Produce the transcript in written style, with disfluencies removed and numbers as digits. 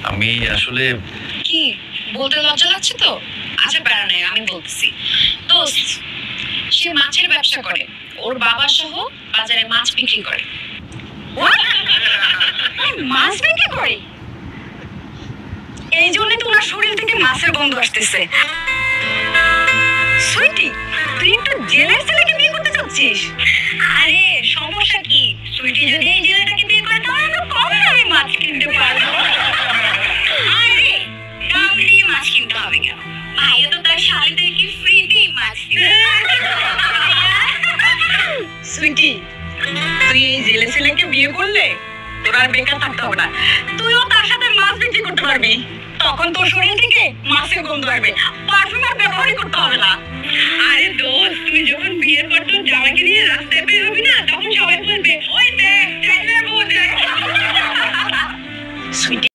আমি আসলে কি বলতে লজ্জা লাগছে তো? আচ্ছা প্যারা নাই, আমি বলতেছি। দোস্ত, সে মাছের ব্যবসা করে, ওর বাবা সহ বাজারে মাছ বিক্রি করে। মাছ বিক্রি করে? এই জন্য তো ওনার শরীর থেকে মাছের গন্ধ আসতেছে। সুইটি, তুই একটু জেলের ছেলেকে বিয়ে করতে চাচ্ছিস? আরে সমস্যা কি? সুইটি যদি এই জেলেটাকে বিয়ে করে তাহলে আমরা কম দামে মাছ কিনতে পারবো। আরে দাম দিয়ে মাছ কিনতে হবে কেন? ভাইয়া তো তার শালিদেরকে ফ্রিতেই মাছ দিবে। সুইটি, তুই এই জেলে ছেলেকে বিয়ে করলে তোর আর বেকার থাকতে হবে না, তুইও তার সাথে মাছ বিক্রি করতে পারবি। তখন তোর শরীর থেকে মাছের গন্ধ আসবে, পারফিউম আর ব্যবহারই করতে হবে না। আরে দোস্ত, তুই যখন বিয়ের পর তোর জামাইকে নিয়ে রাস্তায় বের হবি না, তখন সবাই বলবে ওই দেখ